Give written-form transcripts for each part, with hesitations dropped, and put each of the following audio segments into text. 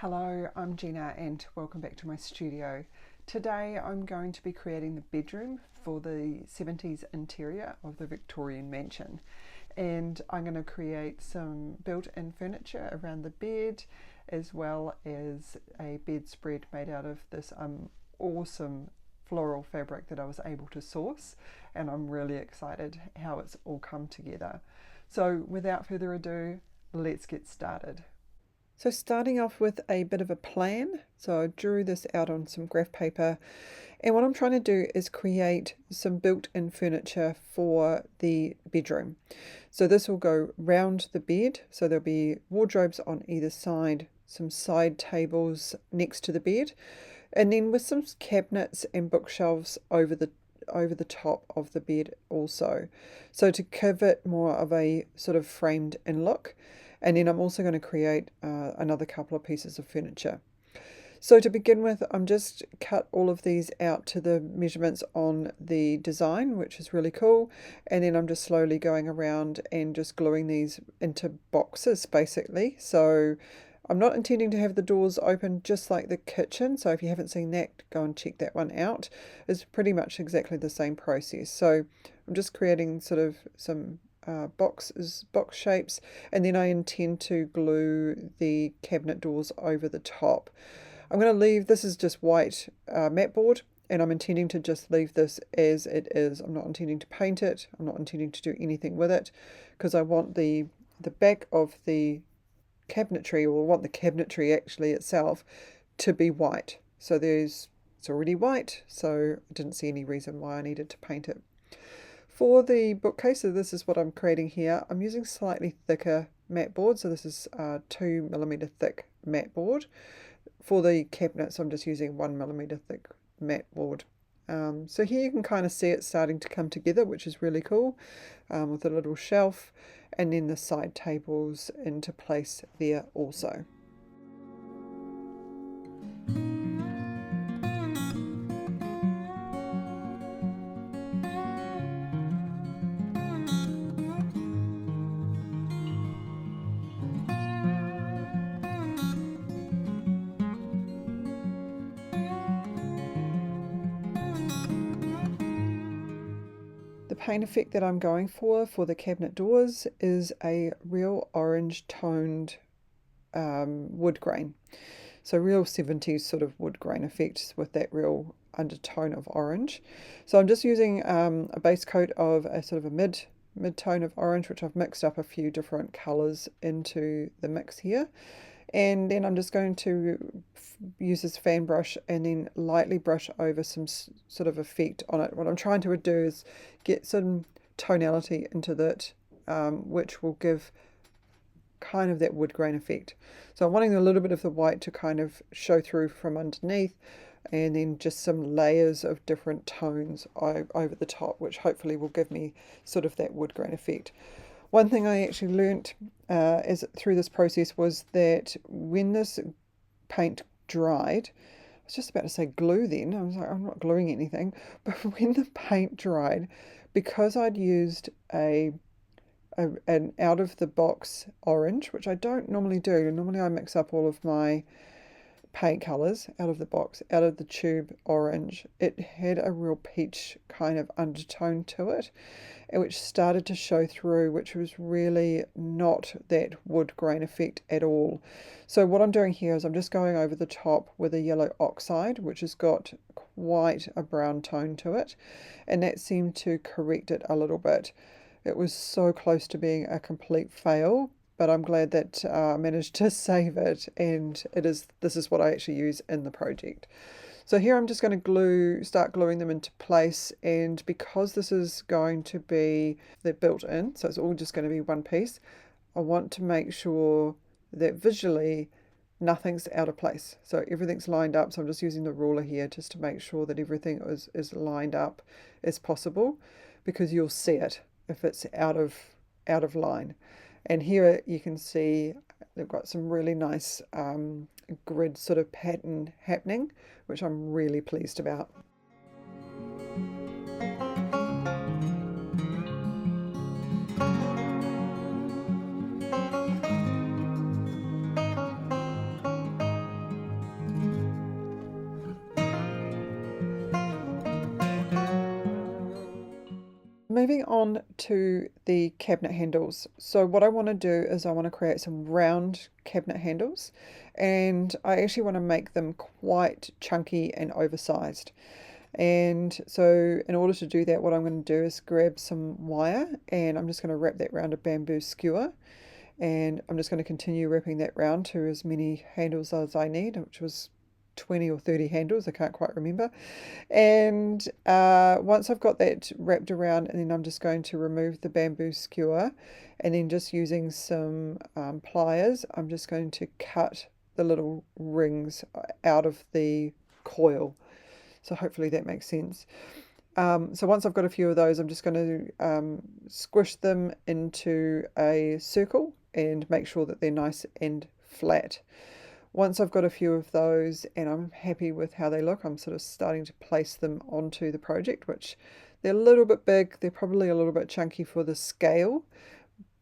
Hello, I'm Gina and welcome back to my studio. Today I'm going to be creating the bedroom for the 70s interior of the Victorian mansion, and I'm going to create some built-in furniture around the bed as well as a bedspread made out of this awesome floral fabric that I was able to source, and I'm really excited how it's all come together. So without further ado, let's get started. So starting off with a bit of a plan, so I drew this out on some graph paper, and what I'm trying to do is create some built-in furniture for the bedroom. So this will go round the bed, so there'll be wardrobes on either side, some side tables next to the bed, and then with some cabinets and bookshelves over the top of the bed also. So to give it more of a sort of framed in look. And then I'm also going to create another couple of pieces of furniture. So to begin with, I'm just cut all of these out to the measurements on the design, which is really cool. And then I'm just slowly going around and just gluing these into boxes basically. So I'm not intending to have the doors open just like the kitchen. So if you haven't seen that, go and check that one out. It's pretty much exactly the same process. So I'm just creating sort of some box shapes, and then I intend to glue the cabinet doors over the top. I'm going to leave, this is just white mat board, and I'm intending to just leave this as it is. I'm not intending to paint it, I'm not intending to do anything with it, because I want the back of the cabinetry, or I want the cabinetry actually itself to be white. So it's already white, so I didn't see any reason why I needed to paint it. For the bookcase, so this is what I'm creating here. I'm using slightly thicker mat board, so this is 2mm thick mat board. For the cabinets, I'm just using 1mm thick mat board. So here you can kind of see it starting to come together, which is really cool, with a little shelf, and then the side tables into place there also. The paint effect that I'm going for the cabinet doors is a real orange toned wood grain. So real 70s sort of wood grain effects with that real undertone of orange. So I'm just using a base coat of a sort of a mid-tone of orange, which I've mixed up a few different colours into the mix here. And then I'm just going to use this fan brush and then lightly brush over some sort of effect on it. What I'm trying to do is get some tonality into that, which will give kind of that wood grain effect. So I'm wanting a little bit of the white to kind of show through from underneath, and then just some layers of different tones over the top, which hopefully will give me sort of that wood grain effect. One thing I actually learnt through this process was that when this paint dried, I was just about to say glue then, I was like, I'm not gluing anything, but when the paint dried, because I'd used an out of the box orange, which I don't normally do, normally I mix up all of my paint colours out of the box, out of the tube orange, it had a real peach kind of undertone to it, which started to show through, which was really not that wood grain effect at all. So what I'm doing here is I'm just going over the top with a yellow oxide, which has got quite a brown tone to it, and that seemed to correct it a little bit. It was so close to being a complete fail, but I'm glad that I managed to save it, and this is what I actually use in the project. So here I'm just going to start gluing them into place, and because this is going to be built in, so it's all just going to be one piece, I want to make sure that visually nothing's out of place. So everything's lined up, so I'm just using the ruler here just to make sure that everything is lined up as possible, because you'll see it if it's out of line. And here you can see they've got some really nice grid sort of pattern happening, which I'm really pleased about. Moving on to the cabinet handles. So what I want to do is I want to create some round cabinet handles, and I actually want to make them quite chunky and oversized. And so in order to do that, what I'm going to do is grab some wire, and I'm just going to wrap that around a bamboo skewer, and I'm just going to continue wrapping that round to as many handles as I need, which was 20 or 30 handles, I can't quite remember. And once I've got that wrapped around, and then I'm just going to remove the bamboo skewer, and then just using some pliers, I'm just going to cut the little rings out of the coil. So hopefully that makes sense. So once I've got a few of those, I'm just going to squish them into a circle and make sure that they're nice and flat. Once I've got a few of those and I'm happy with how they look, I'm sort of starting to place them onto the project, which they're a little bit big. They're probably a little bit chunky for the scale,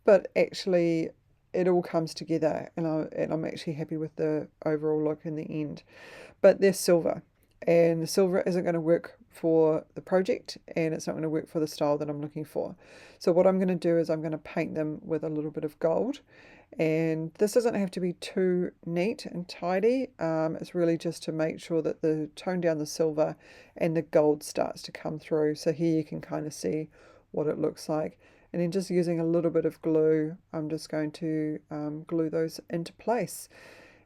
but actually it all comes together, and I'm actually happy with the overall look in the end. But they're silver, and the silver isn't going to work for the project, and it's not going to work for the style that I'm looking for. So what I'm going to do is I'm going to paint them with a little bit of gold. And this doesn't have to be too neat and tidy. It's really just to make sure that the tone down the silver and the gold starts to come through. So here you can kind of see what it looks like. And then just using a little bit of glue, I'm just going to glue those into place.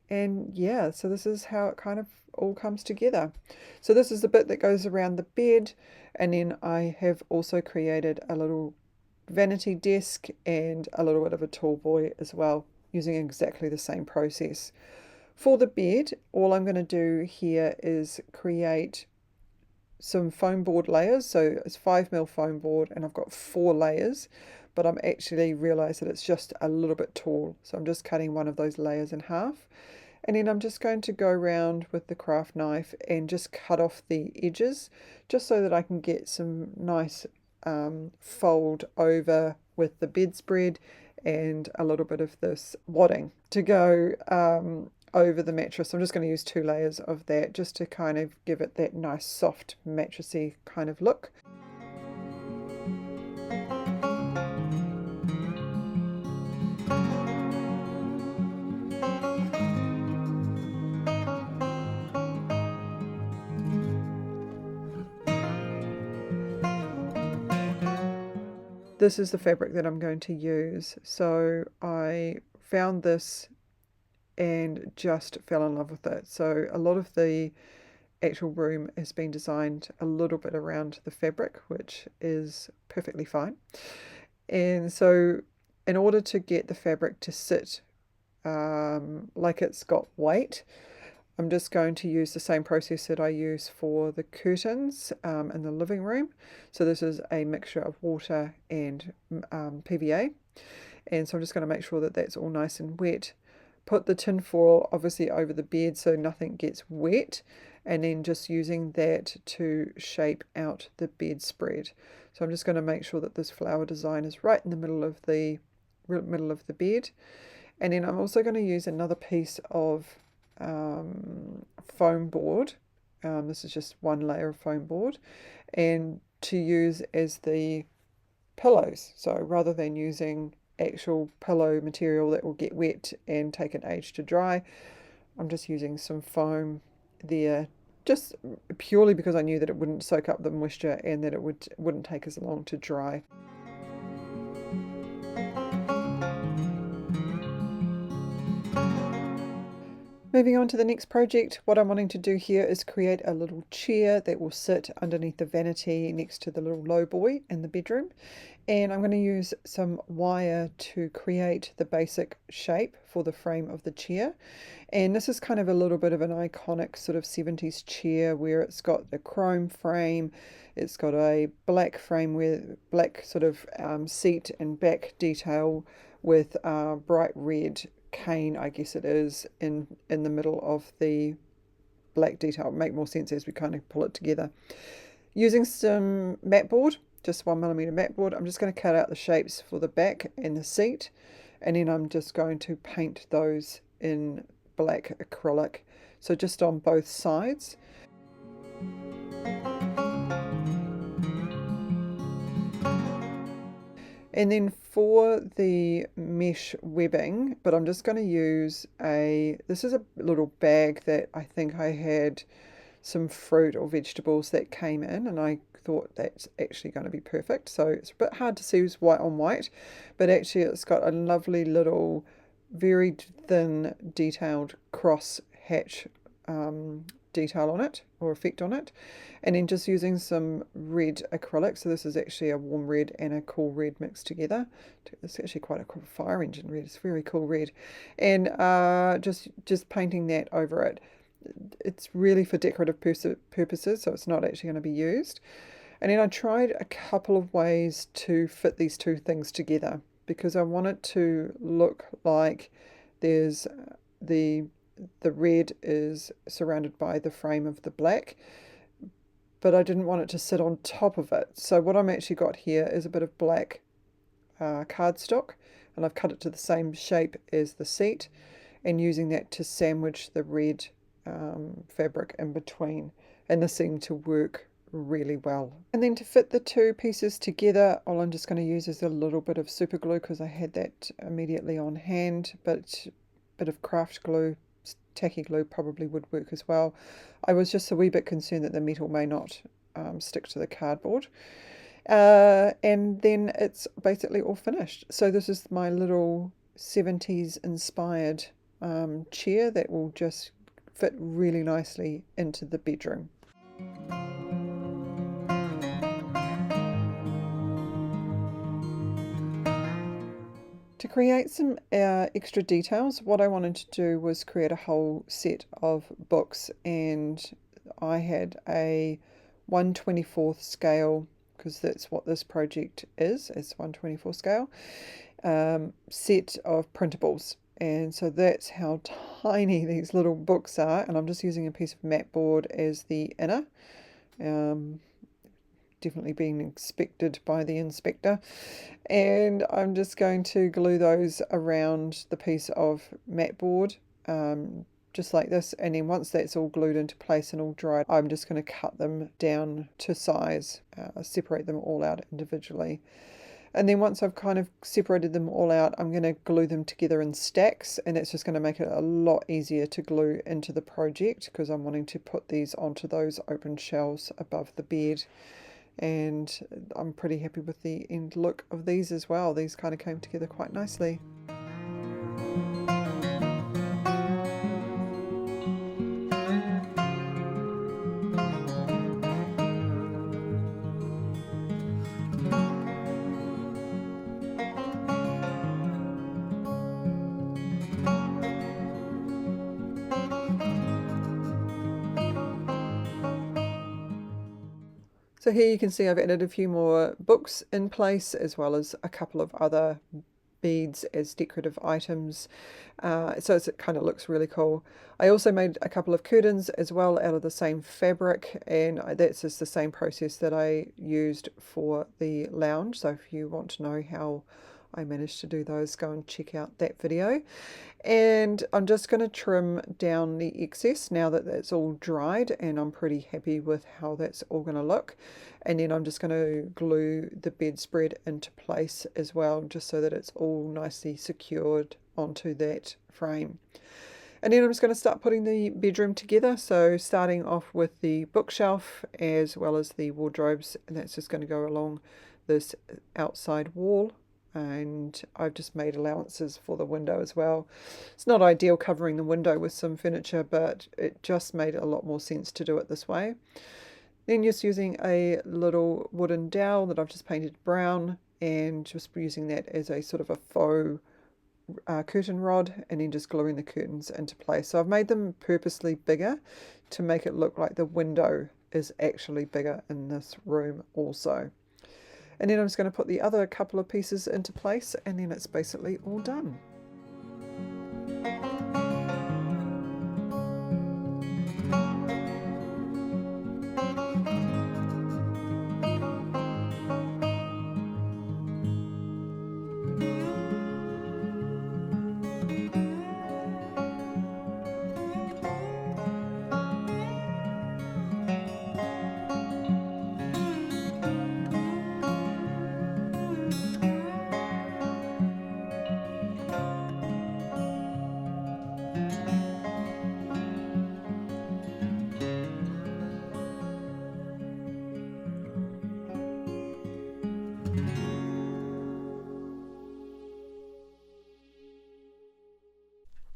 And yeah, so this is how it kind of all comes together. So this is the bit that goes around the bed. And then I have also created a little vanity desk and a little bit of a tall boy as well, using exactly the same process. For the bed, all I'm going to do here is create some foam board layers. So it's 5mm foam board, and I've got 4 layers, but I'm actually realized that it's just a little bit tall. So I'm just cutting one of those layers in half. And then I'm just going to go around with the craft knife and just cut off the edges, just so that I can get some nice fold over with the bedspread and a little bit of this wadding to go over the mattress. I'm just going to use 2 layers of that just to kind of give it that nice soft mattressy kind of look. This is the fabric that I'm going to use. So I found this and just fell in love with it. So a lot of the actual room has been designed a little bit around the fabric, which is perfectly fine. And so in order to get the fabric to sit like it's got weight, I'm just going to use the same process that I use for the curtains in the living room. So this is a mixture of water and PVA. And so I'm just going to make sure that that's all nice and wet. Put the tin foil obviously over the bed so nothing gets wet, and then just using that to shape out the bedspread. So I'm just going to make sure that this flower design is right in the middle of the bed. And then I'm also going to use another piece of foam board. This is just 1 layer of foam board, and to use as the pillows. So rather than using actual pillow material that will get wet and take an age to dry, I'm just using some foam there, just purely because I knew that it wouldn't soak up the moisture and that it wouldn't take as long to dry. Moving on to the next project, what I'm wanting to do here is create a little chair that will sit underneath the vanity next to the little low boy in the bedroom. And I'm going to use some wire to create the basic shape for the frame of the chair. And this is kind of a little bit of an iconic sort of 70s chair where it's got the chrome frame, it's got a black frame with black sort of seat and back detail with bright red cane, I guess it is, in the middle of the black detail. It'll make more sense as we kind of pull it together. Using some mat board, just 1mm mat board, I'm just going to cut out the shapes for the back and the seat, and then I'm just going to paint those in black acrylic, so just on both sides. And then for the mesh webbing, but I'm just going to use this is a little bag that I think I had some fruit or vegetables that came in, and I thought that's actually going to be perfect. So it's a bit hard to see it's white on white, but actually it's got a lovely little, very thin, detailed cross hatch detail on it, or effect on it. And then just using some red acrylic, so this is actually a warm red and a cool red mixed together. It's actually quite a cool fire engine red, it's very cool red. And just painting that over it. It's really for decorative purposes, so it's not actually going to be used. And then I tried a couple of ways to fit these two things together, because I want it to look like there's the red is surrounded by the frame of the black, but I didn't want it to sit on top of it. So what I'm actually got here is a bit of black cardstock, and I've cut it to the same shape as the seat, and using that to sandwich the red fabric in between, and this seemed to work really well. And then to fit the two pieces together, all I'm just going to use is a little bit of super glue, because I had that immediately on hand, but a bit of craft glue, tacky glue probably would work as well. I was just a wee bit concerned that the metal may not stick to the cardboard. And then it's basically all finished. So this is my little 70s inspired chair that will just fit really nicely into the bedroom. To create some extra details, what I wanted to do was create a whole set of books, and I had a 1/24 scale, because that's what this project is, it's 1/24 scale, set of printables. And so that's how tiny these little books are, and I'm just using a piece of mat board as the inner. Definitely being inspected by the inspector, and I'm just going to glue those around the piece of mat board, just like this. And then once that's all glued into place and all dried, I'm just going to cut them down to size, separate them all out individually. And then once I've kind of separated them all out, I'm going to glue them together in stacks, and that's just going to make it a lot easier to glue into the project, because I'm wanting to put these onto those open shelves above the bed. And I'm pretty happy with the end look of these as well. These kind of came together quite nicely. So here you can see I've added a few more books in place, as well as a couple of other beads as decorative items. So it kind of looks really cool. I also made a couple of curtains as well out of the same fabric, and that's just the same process that I used for the lounge. So if you want to know how I managed to do those, go and check out that video. And I'm just going to trim down the excess now that that's all dried, and I'm pretty happy with how that's all going to look. And then I'm just going to glue the bedspread into place as well, just so that it's all nicely secured onto that frame. And then I'm just going to start putting the bedroom together. So starting off with the bookshelf as well as the wardrobes, and that's just going to go along this outside wall. And I've just made allowances for the window as well. It's not ideal covering the window with some furniture, but it just made a lot more sense to do it this way. Then just using a little wooden dowel that I've just painted brown, and just using that as a sort of a faux curtain rod, and then just gluing the curtains into place. So I've made them purposely bigger to make it look like the window is actually bigger in this room also. And then I'm just going to put the other couple of pieces into place, and then it's basically all done.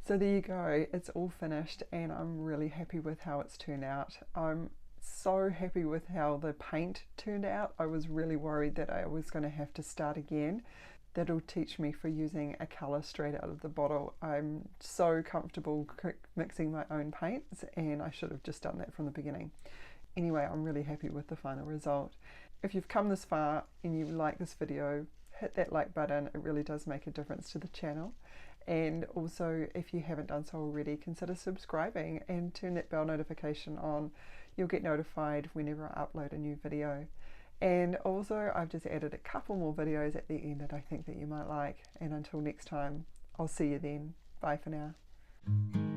So there you go, it's all finished and I'm really happy with how it's turned out. I'm so happy with how the paint turned out. I was really worried that I was going to have to start again. That'll teach me for using a colour straight out of the bottle. I'm so comfortable mixing my own paints and I should have just done that from the beginning. Anyway, I'm really happy with the final result. If you've come this far and you like this video, hit that like button. It really does make a difference to the channel. And also, if you haven't done so already, consider subscribing and turn that bell notification on. You'll get notified whenever I upload a new video. And also, I've just added a couple more videos at the end that I think that you might like. And until next time, I'll see you then. Bye for now.